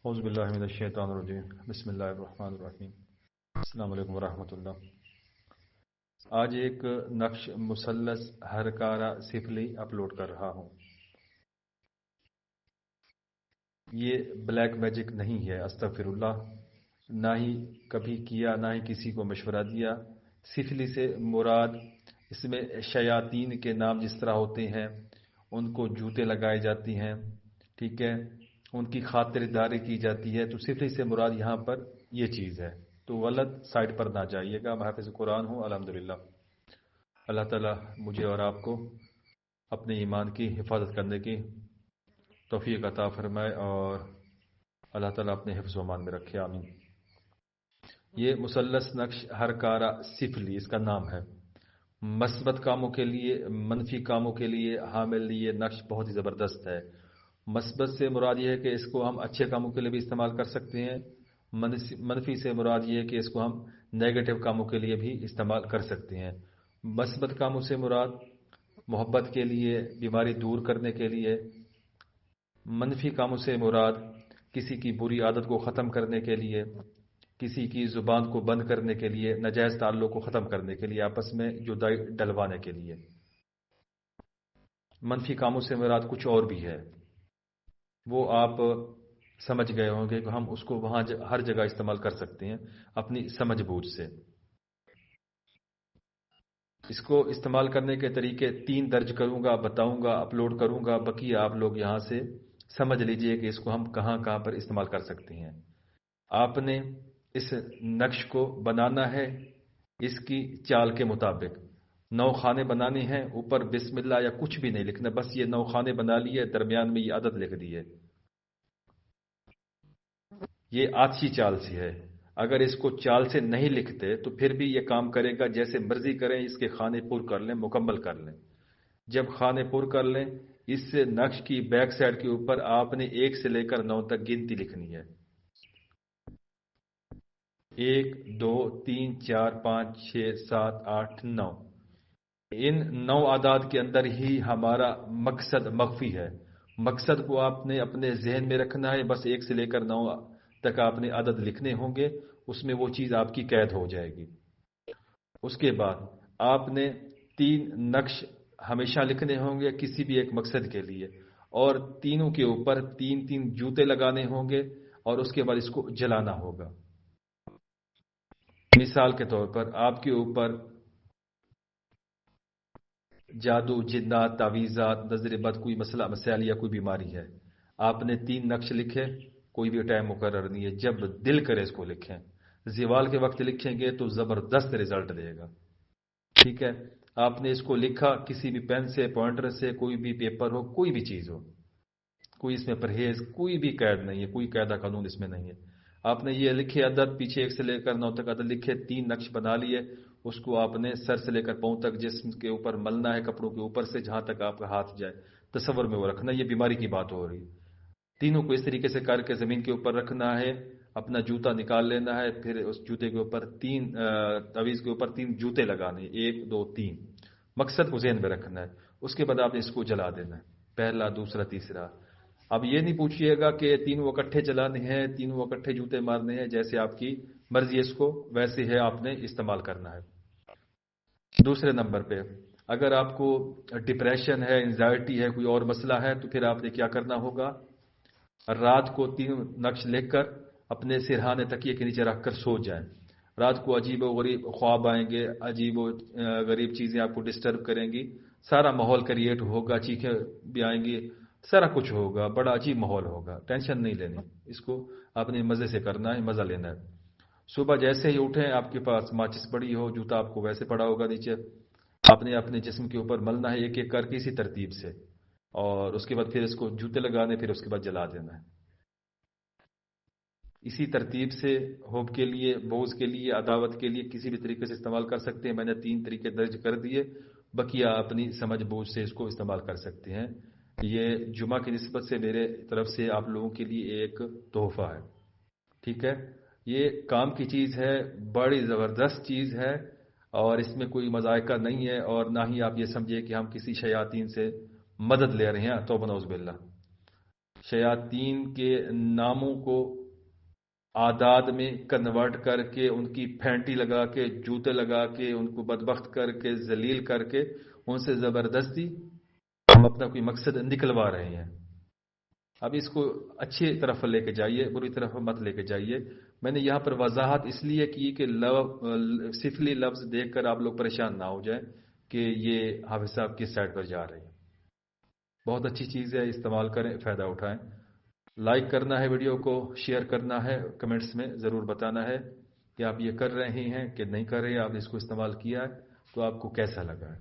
اعوذ باللہ من الشیطان الرجیم بسم اللہ الرحمن الرحیم السلام علیکم ورحمۃ اللہ۔ آج ایک نقش مثلث ہرکارہ سفلی اپلوڈ کر رہا ہوں۔ یہ بلیک میجک نہیں ہے، استغفر اللہ، نہ ہی کبھی کیا، نہ ہی کسی کو مشورہ دیا۔ سفلی سے مراد اس میں شیاطین کے نام جس طرح ہوتے ہیں ان کو جوتے لگائے جاتی ہیں، ٹھیک ہے، ان کی خاطرداری کی جاتی ہے۔ تو سفلی سے مراد یہاں پر یہ چیز ہے، تو غلط سائٹ پر نہ جائیے گا۔ میں حافظ قرآن ہوں الحمدللہ۔ اللہ تعالیٰ مجھے اور آپ کو اپنے ایمان کی حفاظت کرنے کی توفیق عطا فرمائے اور اللہ تعالیٰ اپنے حفظ و امان میں رکھے، آمین۔ یہ مثلث نقش ہرکارہ سفلی اس کا نام ہے۔ مثبت کاموں کے لیے، منفی کاموں کے لیے حامل یہ نقش بہت ہی زبردست ہے۔ مثبت سے مراد یہ ہے کہ اس کو ہم اچھے کاموں کے لیے بھی استعمال کر سکتے ہیں، منفی سے مراد یہ ہے کہ اس کو ہم نیگیٹو کاموں کے لیے بھی استعمال کر سکتے ہیں۔ مثبت کاموں سے مراد محبت کے لیے، بیماری دور کرنے کے لیے، منفی کاموں سے مراد کسی کی بری عادت کو ختم کرنے کے لیے، کسی کی زبان کو بند کرنے کے لیے، ناجائز تعلق کو ختم کرنے کے لیے، آپس میں جدائی ڈلوانے کے لیے۔ منفی کاموں سے مراد کچھ اور بھی ہے، وہ آپ سمجھ گئے ہوں گے کہ ہم اس کو وہاں ہر جگہ استعمال کر سکتے ہیں اپنی سمجھ بوجھ سے۔ اس کو استعمال کرنے کے طریقے 3 درج کروں گا، بتاؤں گا، اپلوڈ کروں گا، باقی آپ لوگ یہاں سے سمجھ لیجئے کہ اس کو ہم کہاں کہاں پر استعمال کر سکتے ہیں۔ آپ نے اس نقش کو بنانا ہے اس کی چال کے مطابق۔ 9 خانے بنانے ہیں، اوپر بسم اللہ یا کچھ بھی نہیں لکھنا، بس یہ 9 خانے بنا لیے، درمیان میں یہ عدد لکھ دیے۔ یہ آتشی چال سی ہے، اگر اس کو چال سے نہیں لکھتے تو پھر بھی یہ کام کرے گا، جیسے مرضی کریں، اس کے خانے پر کر لیں، مکمل کر لیں۔ جب خانے پر کر لیں، اس نقش کی بیک سائڈ کے اوپر آپ نے 1 سے لے کر 9 تک گنتی لکھنی ہے۔ 1 2 3 4 5 6 7 8 9۔ ان 9 اعداد کے اندر ہی ہمارا مقصد مخفی ہے۔ مقصد کو آپ نے اپنے ذہن میں رکھنا ہے، بس 1 سے لے کر 9 تک آپ نے عدد لکھنے ہوں گے، اس میں وہ چیز آپ کی قید ہو جائے گی۔ اس کے بعد آپ نے 3 نقش ہمیشہ لکھنے ہوں گے کسی بھی ایک مقصد کے لیے، اور تینوں کے اوپر 3 جوتے لگانے ہوں گے، اور اس کے بعد اس کو جلانا ہوگا۔ مثال کے طور پر آپ کے اوپر جادو، جنات، تعویذات، نظر بد، کوئی مسئلہ مسائل یا کوئی بیماری ہے، آپ نے 3 نقش لکھے، کوئی بھی ٹائم مقرر نہیں ہے، جب دل کرے اس کو لکھیں۔ زوال کے وقت لکھیں گے تو زبردست رزلٹ دے گا، ٹھیک ہے۔ آپ نے اس کو لکھا کسی بھی پین سے، پوائنٹر سے، کوئی بھی پیپر ہو، کوئی بھی چیز ہو، کوئی اس میں پرہیز، کوئی بھی قید نہیں ہے، کوئی قاعدہ قانون اس میں نہیں ہے۔ آپ نے یہ لکھے عدد، پیچھے 1 سے لے کر 9 تک عدد لکھے، 3 نقش بنا لیے، اس کو آپ نے سر سے لے کر پاؤں تک جسم کے اوپر ملنا ہے، کپڑوں کے اوپر سے جہاں تک آپ کا ہاتھ جائے، تصور میں وہ رکھنا۔ یہ بیماری کی بات ہو رہی، تینوں کو اس طریقے سے کر کے زمین کے اوپر رکھنا ہے، اپنا جوتا نکال لینا ہے، پھر اس جوتے کے اوپر 3 تعویذ کے اوپر 3 جوتے لگانے، 1 2 3، مقصد کو ذہن میں رکھنا ہے۔ اس کے بعد آپ نے اس کو جلا دینا ہے، پہلا، دوسرا، تیسرا۔ اب یہ نہیں پوچھئے گا کہ تینوں اکٹھے جلانے ہیں، تینوں اکٹھے جوتے مارنے ہیں، جیسے آپ کی مرضی، اس کو ویسے ہے آپ نے استعمال کرنا ہے۔ دوسرے نمبر پہ، اگر آپ کو ڈپریشن ہے، انزائٹی ہے، کوئی اور مسئلہ ہے، تو پھر آپ نے کیا کرنا ہوگا، رات کو 3 نقش لکھ کر اپنے سرہانے تکیے کے نیچے رکھ کر سو جائیں۔ رات کو عجیب و غریب خواب آئیں گے، عجیب و غریب چیزیں آپ کو ڈسٹرب کریں گی، سارا ماحول کریٹ ہوگا، چیخیں بھی آئیں گی، سارا کچھ ہوگا، بڑا عجیب ماحول ہوگا۔ ٹینشن نہیں لینی، اس کو آپ نے مزے سے کرنا ہے، مزہ لینا ہے۔ صبح جیسے ہی اٹھیں، آپ کے پاس ماچس پڑی ہو، جوتا آپ کو ویسے پڑا ہوگا نیچے، آپ نے اپنے جسم کے اوپر ملنا ہے ایک ایک کر کے اسی ترتیب سے، اور اس کے بعد پھر اس کو جوتے لگانے، پھر اس کے بعد جلا دینا ہے۔ اسی ترتیب سے حب کے لیے، بغض کے لیے، عداوت کے لیے کسی بھی طریقے سے استعمال کر سکتے ہیں۔ میں نے 3 طریقے درج کر دیے، بقیہ اپنی سمجھ بوجھ سے اس کو استعمال کر سکتے ہیں۔ یہ جمعہ کی نسبت سے میرے طرف سے آپ لوگوں کے لیے ایک تحفہ ہے، ٹھیک ہے۔ یہ کام کی چیز ہے، بڑی زبردست چیز ہے، اور اس میں کوئی مذائقہ نہیں ہے، اور نہ ہی آپ یہ سمجھے کہ ہم کسی شیاطین سے مدد لے رہے ہیں، توبہ نعوذ باللہ۔ شیاطین کے ناموں کو اعداد میں کنورٹ کر کے، ان کی پھینٹی لگا کے، جوتے لگا کے، ان کو بدبخت کر کے، ذلیل کر کے، ان سے زبردستی ہم اپنا کوئی مقصد نکلوا رہے ہیں۔ اب اس کو اچھی طرف لے کے جائیے، بری طرف مت لے کے جائیے۔ میں نے یہاں پر وضاحت اس لیے کی کہ سفلی لفظ دیکھ کر آپ لوگ پریشان نہ ہو جائیں کہ یہ حافظ صاحب کس سائڈ پر جا رہے ہیں۔ بہت اچھی چیز ہے، استعمال کریں، فائدہ اٹھائیں۔ لائک کرنا ہے ویڈیو کو، شیئر کرنا ہے، کمنٹس میں ضرور بتانا ہے کہ آپ یہ کر رہے ہیں کہ نہیں کر رہے ہیں، آپ نے اس کو استعمال کیا ہے تو آپ کو کیسا لگا ہے۔